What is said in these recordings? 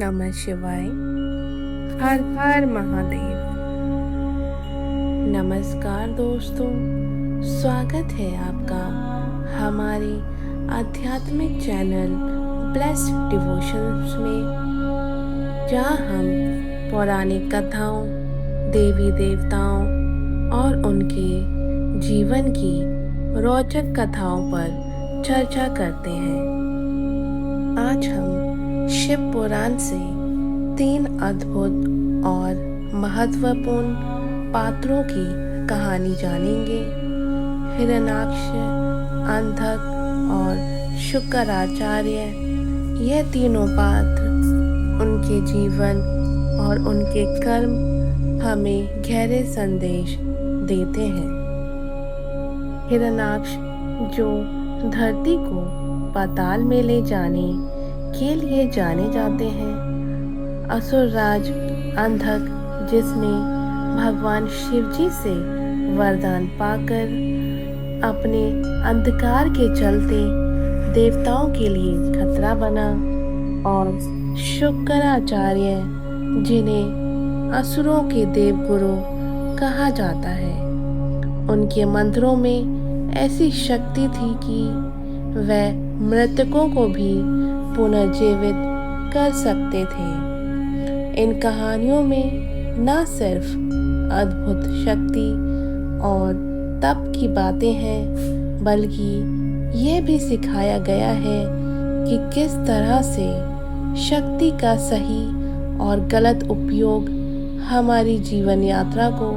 नमः शिवाय। हर हर महादेव। नमस्कार दोस्तों, स्वागत है आपका हमारे आध्यात्मिक चैनल ब्लेस्ड डिवोशंस में, जहाँ हम पौराणिक कथाओं, देवी देवताओं और उनके जीवन की रोचक कथाओं पर चर्चा करते हैं। आज हम शिव पुराण से 3 अद्भुत और महत्वपूर्ण पात्रों की कहानी जानेंगे। हिरण्याक्ष, अंधक और शुक्राचार्य, ये तीनों पात्र, उनके जीवन और उनके कर्म हमें गहरे संदेश देते हैं। हिरण्याक्ष, जो धरती को पाताल में ले जाने के लिए जाने जाते हैं। असुरराज अंधक, जिसने भगवान शिवजी से वरदान पाकर अपने अंधकार के चलते देवताओं के लिए खतरा बना, और शुक्राचार्य, जिन्हें असुरों के देवगुरु कहा जाता है। उनके मंत्रों में ऐसी शक्ति थी कि वह मृतकों को भी पुनर्जीवित कर सकते थे। इन कहानियों में न सिर्फ अद्भुत शक्ति और तप की बातें हैं, बल्कि ये भी सिखाया गया है कि किस तरह से शक्ति का सही और गलत उपयोग हमारी जीवन यात्रा को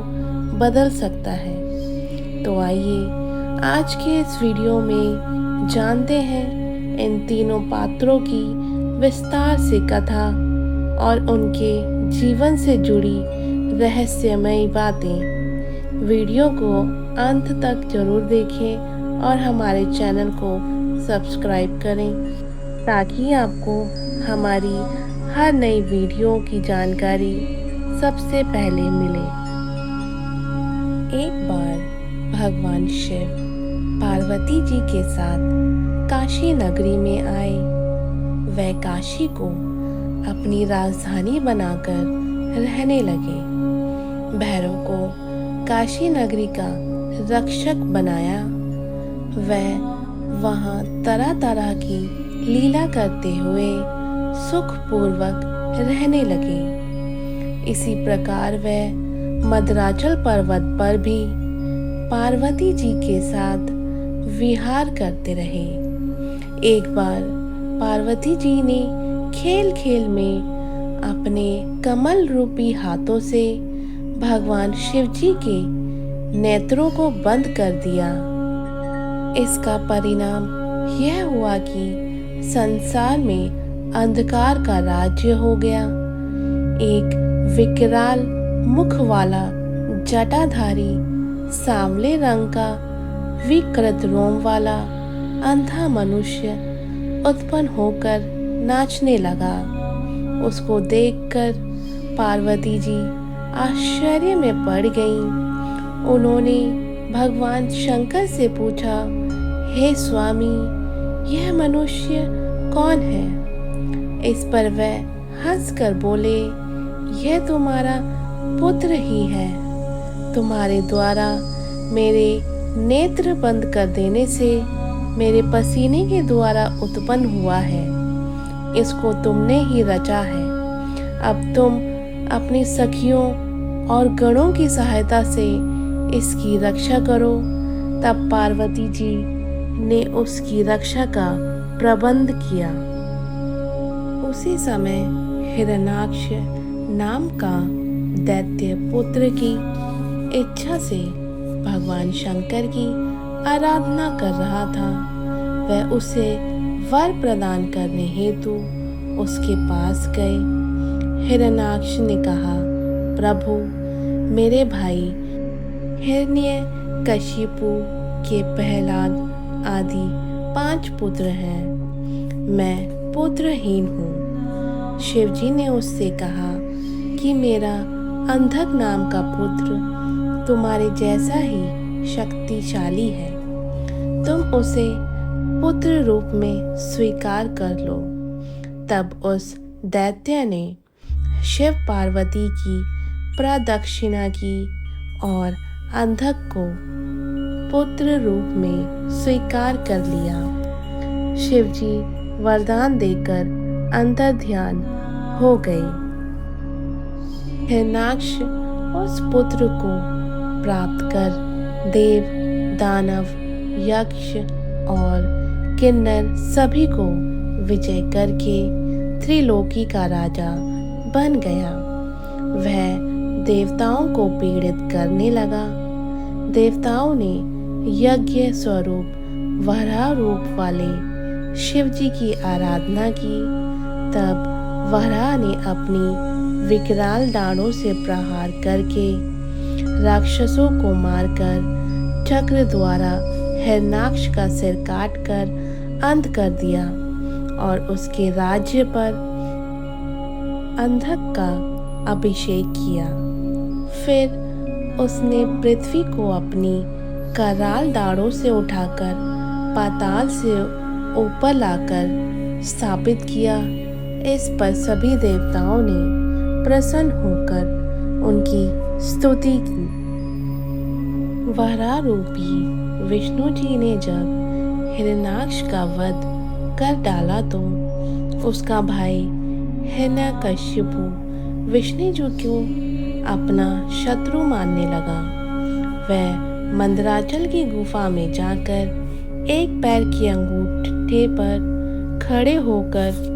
बदल सकता है। तो आइए आज के इस वीडियो में जानते हैं इन तीनों पात्रों की विस्तार से कथा और उनके जीवन से जुड़ी रहस्यमयी बातें। वीडियो को अंत तक जरूर देखें और हमारे चैनल को सब्सक्राइब करें, ताकि आपको हमारी हर नई वीडियो की जानकारी सबसे पहले मिले। एक बार भगवान शिव पार्वती जी के साथ काशी नगरी में आए। वह काशी को अपनी राजधानी बनाकर रहने लगे। भैरव को काशी नगरी का रक्षक बनाया। वह वहाँ तरह तरह की लीला करते हुए सुखपूर्वक रहने लगे। इसी प्रकार वह मद्राचल पर्वत पर भी पार्वती जी के साथ विहार करते रहे। एक बार पार्वती जी ने खेल खेल में अपने कमल रूपी हाथों से भगवान शिव जी के नेत्रों को बंद कर दिया। इसका परिणाम यह हुआ कि संसार में अंधकार का राज्य हो गया। एक विकराल मुख वाला जटाधारी, सांवले रंग का विकृत रोम वाला अंधा मनुष्य उत्पन्न होकर नाचने लगा। उसको देखकर पार्वती जी आश्चर्य में पड़ गईं। उन्होंने भगवान शंकर से पूछा, हे स्वामी, यह मनुष्य कौन है? इस पर वह हंसकर बोले, यह तुम्हारा पुत्र ही है। तुम्हारे द्वारा मेरे नेत्र बंद कर देने से मेरे पसीने के द्वारा उत्पन्न हुआ है। इसको तुमने ही रचा है। अब तुम अपनी सखियों और गणों की सहायता से इसकी रक्षा करो। तब पार्वती जी ने उसकी रक्षा का प्रबंध किया। उसी समय हिरण्याक्ष नाम का दैत्य पुत्र की इच्छा से भगवान शंकर की आराधना कर रहा था। वह उसे वर प्रदान करने हेतु उसके पास गए। हिरण्याक्ष ने कहा, प्रभु, मेरे भाई हिरण्यकशिपु के प्रहलाद आदि 5 पुत्र हैं। मैं पुत्रहीन हूँ। शिवजी ने उससे कहा कि मेरा अंधक नाम का पुत्र तुम्हारे जैसा ही शक्तिशाली है। तुम उसे पुत्र रूप में स्वीकार कर लो। तब उस दैत्य ने शिव पार्वती की प्रदक्षिणा की और अंधक को पुत्र रूप में स्वीकार कर लिया। शिवजी वरदान देकर अंतर्ध्यान हो गए। हिरण्याक्ष उस पुत्र को प्राप्त कर देव, दानव, यक्ष और किन्नर सभी को विजय करके त्रिलोकी का राजा बन गया। वह देवताओं को पीड़ित करने लगा। देवताओं ने यज्ञ स्वरूप वराह रूप वाले शिवजी की आराधना की। तब वराह ने अपनी विकराल दाढ़ों से प्रहार करके राक्षसों को मारकर चक्र द्वारा हिरण्याक्ष का सिर काटकर अंत कर दिया और उसके राज्य पर अंधक का अभिषेक किया। फिर उसने पृथ्वी को अपनी कराल दाढ़ों से उठाकर पाताल से ऊपर लाकर स्थापित किया। इस पर सभी देवताओं ने प्रसन्न होकर उनकी स्तुति की। वराह रूपी विष्णु जी ने जब हिरण्याक्ष का वध कर डाला तो उसका भाई हिरण्यकशिपु विष्णु जी को अपना शत्रु मानने लगा। वह मंदराचल की गुफा में जाकर एक पैर की अंगूठे पर खड़े होकर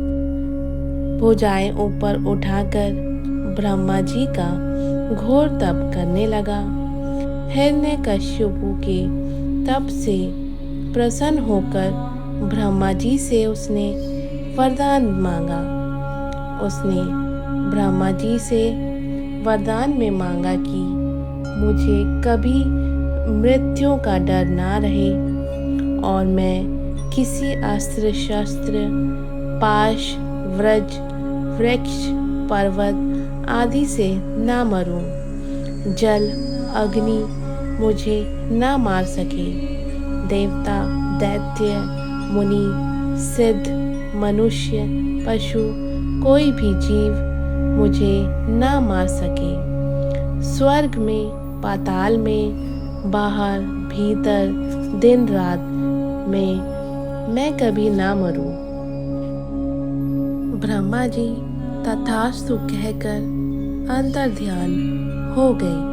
भुजाएं ऊपर उठाकर ब्रह्मा जी का घोर तप करने लगा। हिरण्यकशिपु के तप से प्रसन्न होकर ब्रह्मा जी से उसने वरदान मांगा। उसने ब्रह्मा जी से वरदान में मांगा कि मुझे कभी मृत्यु का डर ना रहे और मैं किसी अस्त्र शस्त्र, पाश, व्रज, वृक्ष, पर्वत आदि से ना मरूं। जल, अग्नि मुझे ना मार सके। देवता, दैत्य, मुनि, सिद्ध, मनुष्य, पशु, कोई भी जीव मुझे ना मार सके। स्वर्ग में, पाताल में, बाहर, भीतर, दिन रात में मैं कभी ना मरूं। ब्रह्मा जी तथास्तु कहकर अंतर्ध्यान हो गए।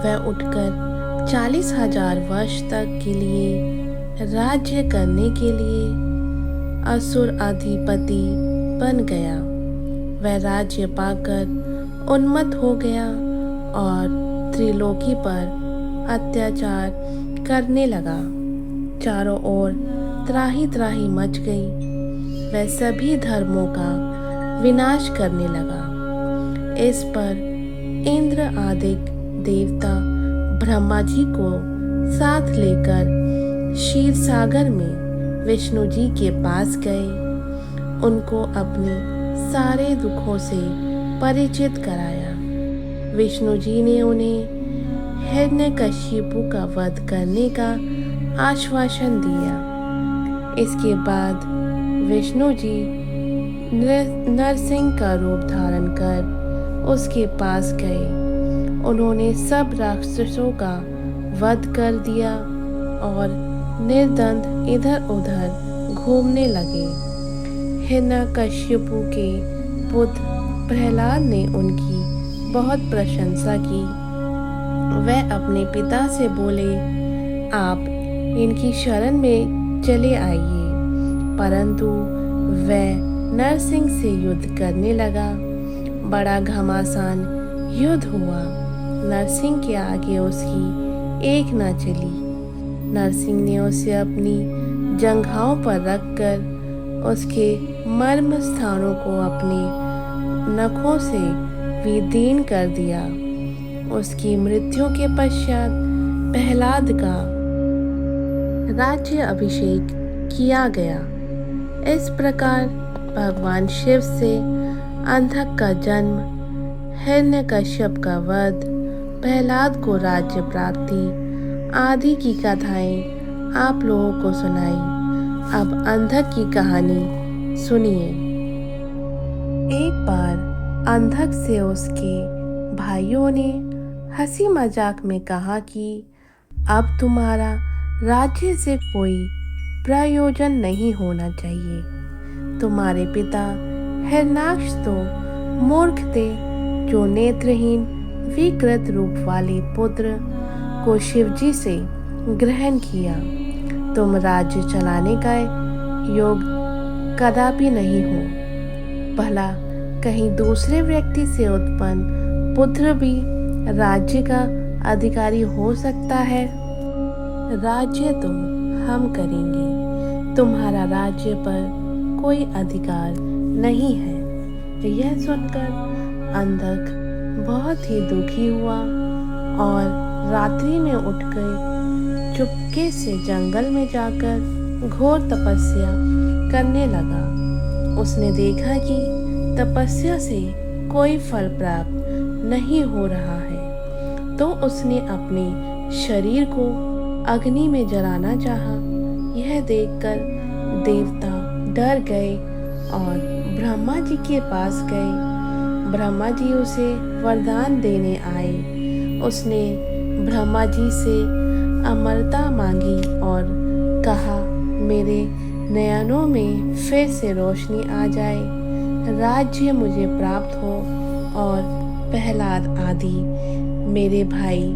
वह उठकर 40,000 वर्ष तक के लिए राज्य करने के लिए असुर अधिपति बन गया। वह राज्य पाकर उन्मत्त हो गया और त्रिलोकी पर अत्याचार करने लगा। चारों ओर त्राही त्राही मच गई। वह सभी धर्मों का विनाश करने लगा। इस पर इंद्र आदि देवता ब्रह्मा जी को साथ लेकर क्षीर सागर में विष्णु जी के पास गए। उनको अपने सारे दुखों से परिचित कराया। विष्णु जी ने उन्हें हिरण्यकशिपु का वध करने का आश्वासन दिया। इसके बाद विष्णु जी नरसिंह का रूप धारण कर उसके पास गए। उन्होंने सब राक्षसों का वध कर दिया और निर्द्वंद इधर उधर घूमने लगे। हिरण्यकशिपु के पुत्र प्रहलाद ने उनकी बहुत प्रशंसा की। वह अपने पिता से बोले, आप इनकी शरण में चले आइए। परंतु वह नरसिंह से युद्ध करने लगा। बड़ा घमासान युद्ध हुआ। नरसिंह के आगे उसकी एक न चली। नरसिंह ने उसे अपनी जंघाओं पर रखकर उसके मर्म स्थानों को अपने नखों से विदीर्ण कर दिया। उसकी मृत्यु के पश्चात प्रहलाद का राज्य अभिषेक किया गया। इस प्रकार भगवान शिव से अंधक का जन्म, हिरण्यकश्यप का वध, प्रहलाद को राज्य प्राप्ति आदि की कथाएं आप लोगों को सुनाई। अब अंधक की कहानी सुनिए। एक बार अंधक से उसके भाइयों ने हंसी मजाक में कहा कि अब तुम्हारा राज्य से कोई प्रयोजन नहीं होना चाहिए। तुम्हारे पिता हिरण्याक्ष तो मूर्ख थे, जो नेत्रहीन विकृत रूप वाले पुत्र को शिवजी से ग्रहण किया। तुम राज्य चलाने का योग कदापि नहीं हो। भला कहीं दूसरे व्यक्ति से उत्पन्न पुत्र भी राज्य का अधिकारी हो सकता है? राज्य तो हम करेंगे, तुम्हारा राज्य पर कोई अधिकार नहीं है। यह सुनकर अंधक बहुत ही दुखी हुआ और रात्रि में उठकर चुपके से जंगल में जाकर घोर तपस्या करने लगा। उसने देखा कि तपस्या से कोई फल प्राप्त नहीं हो रहा है, तो उसने अपने शरीर को अग्नि में जलाना चाहा। यह देखकर देवता डर गए और ब्रह्मा जी के पास गए। ब्रह्मा जी उसे वरदान देने आए। उसने ब्रह्मा जी से अमरता मांगी और कहा, मेरे नयनों में फिर से रोशनी आ जाए, राज्य मुझे प्राप्त हो और प्रहलाद आदि मेरे भाई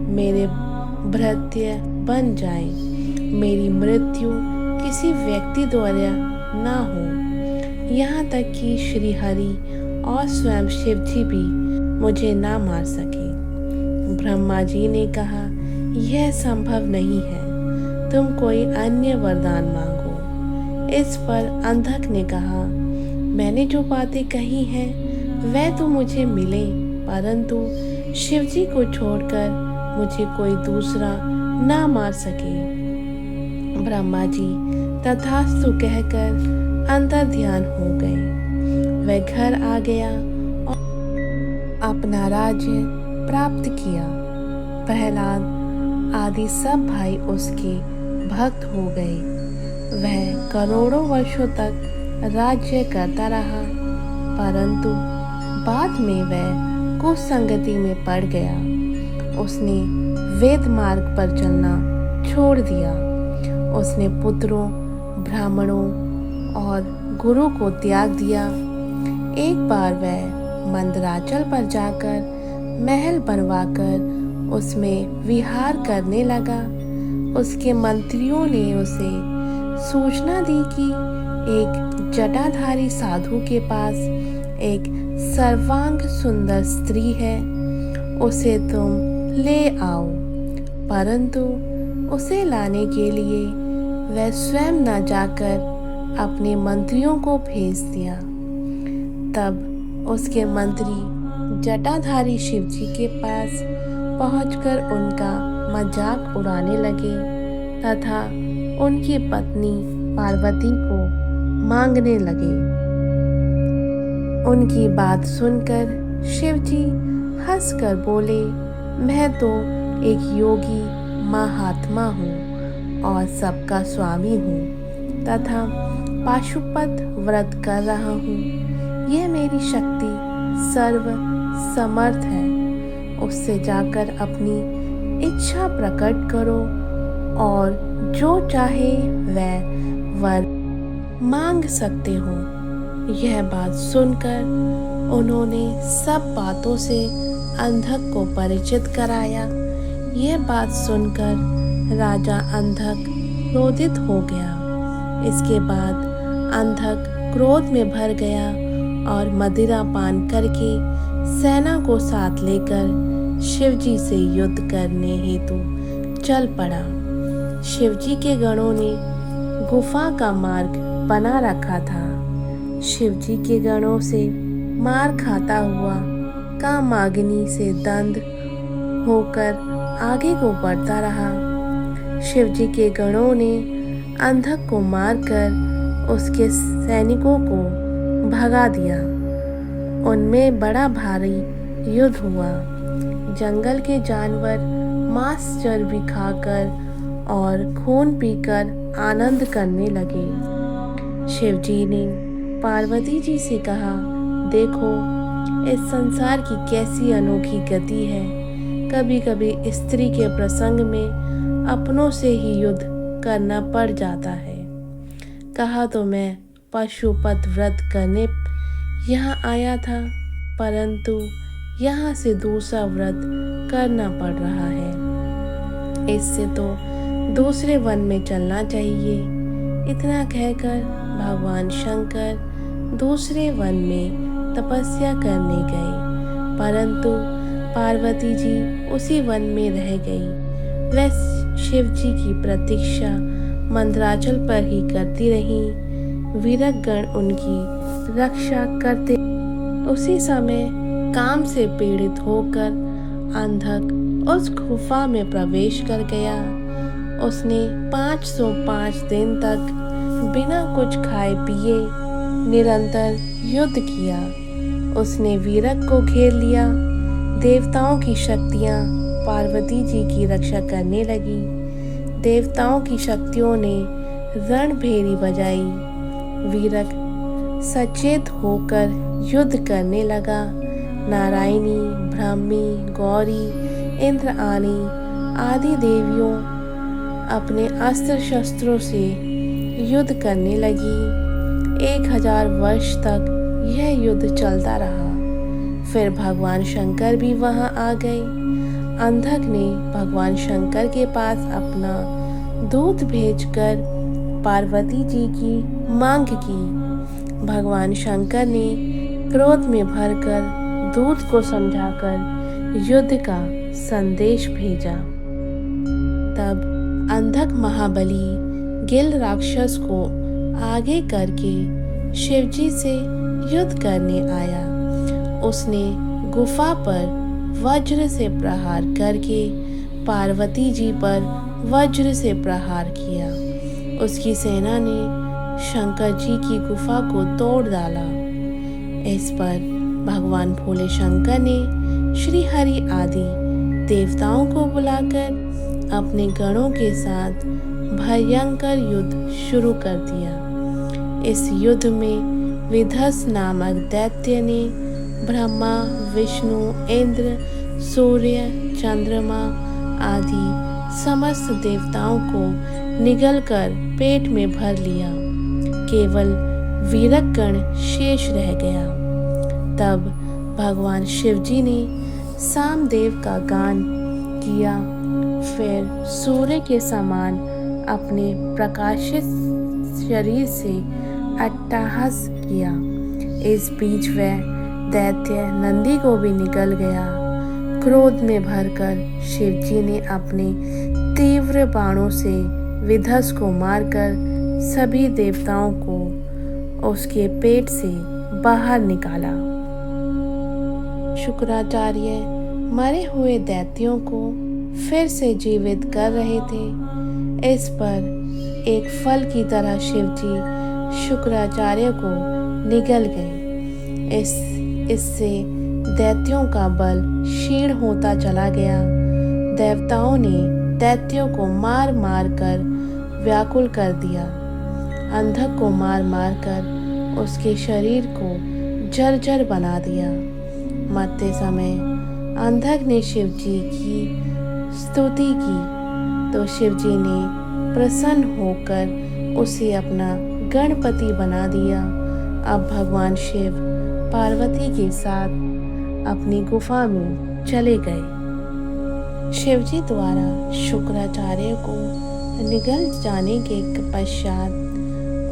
मेरे भृत्य बन जाएं। मेरी मृत्यु किसी व्यक्ति द्वारा ना हो, यहाँ तक कि श्री हरि और स्वयं शिव जी भी मुझे ना मार सके। ब्रह्मा जी ने कहा, यह संभव नहीं है, तुम कोई अन्य वरदान मांगो। इस पर अंधक ने कहा, मैंने जो बातें कही हैं वह तो मुझे मिले, परंतु शिवजी को छोड़कर मुझे कोई दूसरा ना मार सके। ब्रह्मा जी तथास्तु कहकर अंतर ध्यान हो गए। वह घर आ गया और अपना राज्य प्राप्त किया। प्रहलाद आदि सब भाई उसके भक्त हो गए। वह करोड़ों वर्षों तक राज्य करता रहा, परंतु बाद में वह कुसंगति में पड़ गया। उसने वेद मार्ग पर चलना छोड़ दिया। उसने पुत्रों, ब्राह्मणों और गुरु को त्याग दिया। एक बार वह मंदराचल पर जाकर महल बनवाकर उसमें विहार करने लगा। उसके मंत्रियों ने उसे सूचना दी कि एक जटाधारी साधु के पास एक सर्वांग सुंदर स्त्री है, उसे तुम ले आओ। परंतु उसे लाने के लिए वह स्वयं न जाकर अपने मंत्रियों को भेज दिया। तब उसके मंत्री जटाधारी शिवजी के पास पहुंचकर उनका मजाक उड़ाने लगे तथा उनकी पत्नी पार्वती को मांगने लगे। उनकी बात सुनकर शिवजी हंसकर बोले, मैं तो एक योगी महात्मा हूँ और सबका स्वामी हूँ तथा पाशुपत व्रत कर रहा हूँ। यह मेरी शक्ति सर्व समर्थ है। उससे जाकर अपनी इच्छा प्रकट करो और जो चाहे वह वर मांग सकते हो। यह बात सुनकर उन्होंने सब बातों से अंधक को परिचित कराया। यह बात सुनकर राजा अंधक क्रोधित हो गया। इसके बाद अंधक क्रोध में भर गया और मदिरा पान करके सेना को साथ लेकर शिवजी से युद्ध करने हेतु चल पड़ा। शिवजी के गणों ने गुफा का मार्ग बना रखा था। शिवजी के गणों से मार खाता हुआ कामाग्नि से दंड होकर आगे को बढ़ता रहा। शिवजी के गणों ने अंधक को मारकर उसके सैनिकों को भगा दिया। उनमें बड़ा भारी युद्ध हुआ। जंगल के जानवर मांस चर्बी खाकर और खून पीकर आनंद करने लगे। शिवजी ने पार्वती जी से कहा, देखो इस संसार की कैसी अनोखी गति है। कभी कभी स्त्री के प्रसंग में अपनों से ही युद्ध करना पड़ जाता है। कहा तो मैं पशुपत व्रत करने यहाँ आया था, परंतु यहाँ से दूसरा व्रत करना पड़ रहा है। इससे तो दूसरे वन में चलना चाहिए। इतना कहकर भगवान शंकर दूसरे वन में तपस्या करने गए, परंतु पार्वती जी उसी वन में रह गई। वह शिव जी की प्रतीक्षा मंदराचल पर ही करती रही। वीरगण उनकी रक्षा करते। उसी समय काम से पीड़ित होकर अंधक उस गुफा में प्रवेश कर गया। उसने 505 दिन तक बिना कुछ खाए पिए निरंतर युद्ध किया। उसने वीरक को घेर लिया। देवताओं की शक्तियां पार्वती जी की रक्षा करने लगी। देवताओं की शक्तियों ने रणभेरी बजाई। वीरक सचेत होकर युद्ध करने लगा। नारायणी, ब्राह्मी, गौरी, इंद्राणी आदि देवियों अपने अस्त्र शस्त्रों से युद्ध करने लगी। 1000 वर्ष तक यह युद्ध चलता रहा। फिर भगवान शंकर भी वहां आ गए। अंधक ने भगवान शंकर के पास अपना दूत भेजकर पार्वती जी की मांग की। भगवान शंकर ने क्रोध में भरकर दूत को समझाकर युद्ध का संदेश भेजा। तब अंधक महाबली गिल राक्षस को आगे करके शिवजी से युद्ध करने आया। उसने गुफा पर वज्र से प्रहार करके पार्वती जी पर वज्र से प्रहार किया। उसकी सेना ने शंकर जी की गुफा को तोड़ डाला। इस पर भगवान भोले शंकर ने श्री हरि आदि देवताओं को बुलाकर अपने गणों के साथ भयंकर युद्ध शुरू कर दिया। इस युद्ध में विधस नामक दैत्य ने ब्रह्मा, विष्णु, इंद्र, सूर्य, चंद्रमा आदि समस्त देवताओं को निगलकर पेट में भर लिया। केवल वीरगण शेष रह गया। तब भगवान शिवजी ने सामदेव का गान किया। फिर सूर्य के समान अपने प्रकाशित शरीर से अट्टहास किया। इस बीच वह दैत्य नंदी को भी निकल गया। क्रोध में भरकर शिवजी ने अपने तीव्र बाणों से विधस को मारकर सभी देवताओं को उसके पेट से बाहर निकाला। शुक्राचार्य मरे हुए दैत्यों को फिर से जीवित कर रहे थे। इस पर एक फल की तरह शिवजी शुक्राचार्य को निगल गए। इससे दैत्यों का बल क्षीण होता चला गया। देवताओं ने दैत्यों को मार मार कर व्याकुल कर दिया। अंधक को मार मार कर उसके शरीर को जर्जर बना दिया। मरते समय अंधक ने शिवजी की स्तुति की तो शिवजी ने प्रसन्न होकर उसे अपना गणपति बना दिया। अब भगवान शिव पार्वती के साथ अपनी गुफा में चले गए। शिवजी द्वारा शुक्राचार्य को निगल जाने के पश्चात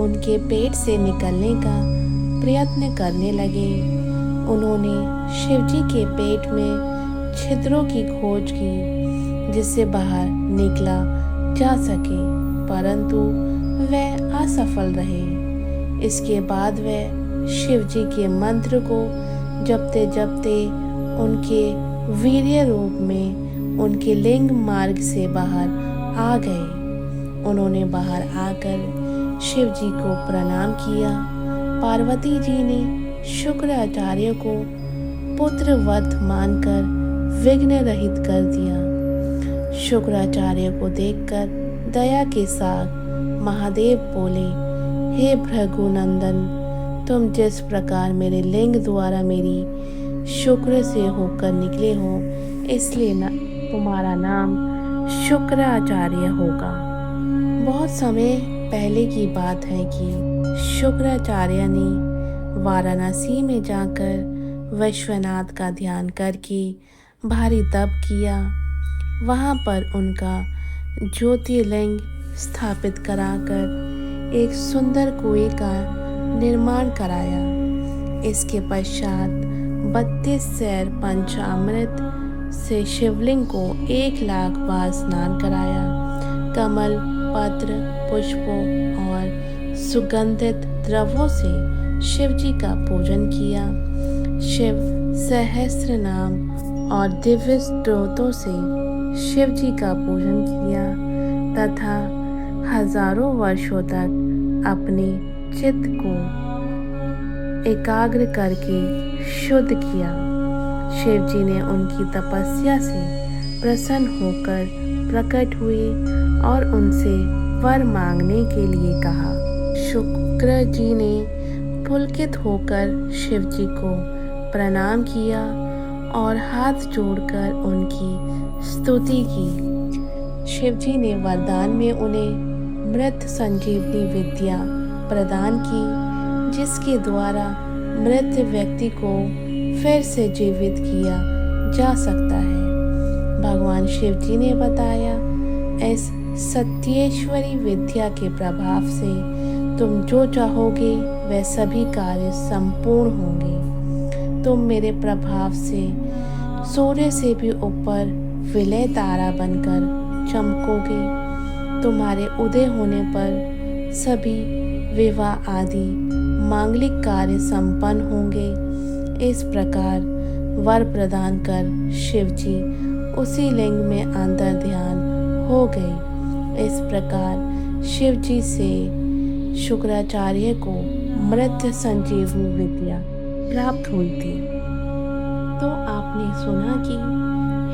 उनके पेट से निकलने का प्रयत्न करने लगे। उन्होंने शिवजी के पेट में छिद्रों की खोज की जिससे बाहर निकला जा सके, परंतु वह असफल रहे। इसके बाद वह शिवजी के मंत्र को जपते जपते उनके वीर्य रूप में उनके लिंग मार्ग से बाहर आ गए। उन्होंने बाहर आकर शिवजी को प्रणाम किया। पार्वती जी ने शुक्राचार्य को पुत्रवत मानकर विघ्न रहित कर दिया। शुक्राचार्य को देखकर दया के साथ महादेव बोले, हे भृगुनंदन, तुम जिस प्रकार मेरे लिंग द्वारा मेरी शुक्र से होकर निकले हो, इसलिए तुम्हारा नाम शुक्राचार्य होगा। बहुत समय पहले की बात है कि शुक्राचार्य ने वाराणसी में जाकर विश्वनाथ का ध्यान करके भारी तप किया। वहाँ पर उनका ज्योतिर्लिंग स्थापित कराकर एक सुंदर कुएं का निर्माण कराया। इसके पश्चात 32 सैर पंचामृत से शिवलिंग को 1,00,000 बार स्नान कराया। कमल पत्र, पुष्पों और सुगंधित द्रव्यों से शिवजी का पूजन किया। शिव सहस्त्र नाम और दिव्य स्तोत्रों से शिवजी का पूजन किया तथा हजारों वर्षों तक अपने चित्त को एकाग्र करके शुद्ध किया। शिवजी ने उनकी तपस्या से प्रसन्न होकर प्रकट हुए और उनसे वर मांगने के लिए कहा। शुक्र जी ने पुलकित होकर शिवजी को प्रणाम किया और हाथ जोड़कर उनकी स्तुति की। शिवजी ने वरदान में उन्हें मृत संजीवनी विद्या प्रदान की, जिसके द्वारा मृत व्यक्ति को फिर से जीवित किया जा सकता है। भगवान शिवजी ने बताया, इस सत्येश्वरी विद्या के प्रभाव से तुम जो चाहोगे वह सभी कार्य संपूर्ण होंगे। तुम मेरे प्रभाव से सूर्य से भी ऊपर विलय तारा बनकर चमकोगे। तुम्हारे उदय होने पर सभी विवाह आदि मांगलिक कार्य संपन्न होंगे। इस प्रकार वर प्रदान कर शिवजी उसी लिंग में अंतर ध्यान हो गए। इस प्रकार शिवजी से शुक्राचार्य को मृत संजीवनी विद्या प्राप्त हुई थी। तो आपने सुना कि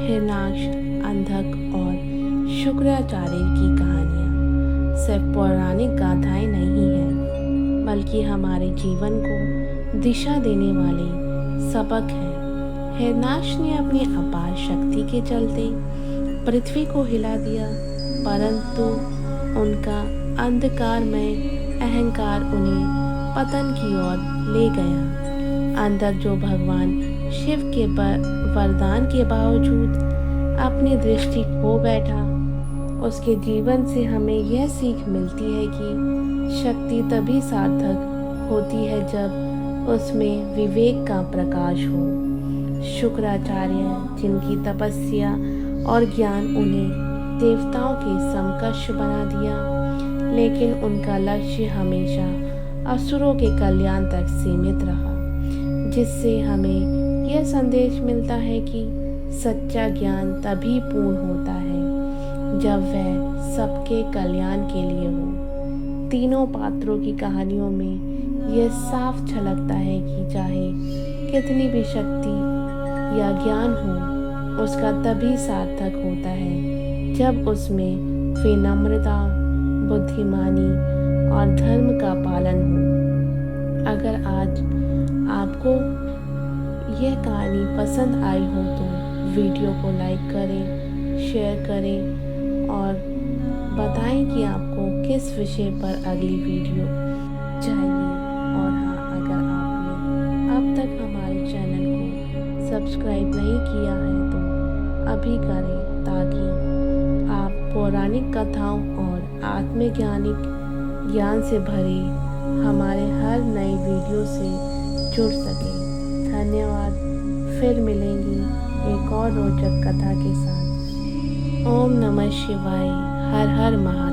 हिरण्याक्ष, अंधक और शुक्राचार्य की कहानियाँ सिर्फ पौराणिक गाथाएं नहीं हैं, बल्कि हमारे जीवन को दिशा देने वाले सबक हैं। हिरण्याक्ष ने अपनी अपार शक्ति के चलते पृथ्वी को हिला दिया, परंतु उनका अंधकार में अहंकार उन्हें पतन की ओर ले गया। अंधक जो भगवान शिव के वरदान के बावजूद अपनी दृष्टि खो बैठा, उसके जीवन से हमें यह सीख मिलती है कि शक्ति तभी सार्थक होती है जब उसमें विवेक का प्रकाश हो। शुक्राचार्य, जिनकी तपस्या और ज्ञान उन्हें देवताओं के समकक्ष बना दिया, लेकिन उनका लक्ष्य हमेशा असुरों के कल्याण तक सीमित रहा, जिससे हमें यह संदेश मिलता है कि सच्चा ज्ञान तभी पूर्ण होता है जब वह सबके कल्याण के लिए हो। तीनों पात्रों की कहानियों में यह साफ झलकता है कि चाहे कितनी भी शक्ति या ज्ञान हो, उसका तभी सार्थक होता है जब उसमें विनम्रता, बुद्धिमानी और धर्म का पालन हो। अगर आज आपको यह कहानी पसंद आई हो तो वीडियो को लाइक करें, शेयर करें और बताएं कि आपको किस विषय पर अगली वीडियो चाहिए। और हाँ, अगर आपने अब तक हमारे चैनल को सब्सक्राइब नहीं किया है तो अभी करें, ताकि आप पौराणिक कथाओं और आत्मज्ञानिक ज्ञान से भरे हमारे हर नई वीडियो से जुड़ सकें। धन्यवाद। फिर मिलेंगे एक और रोचक कथा के साथ। ओम नमः शिवाय। हर हर महादेव।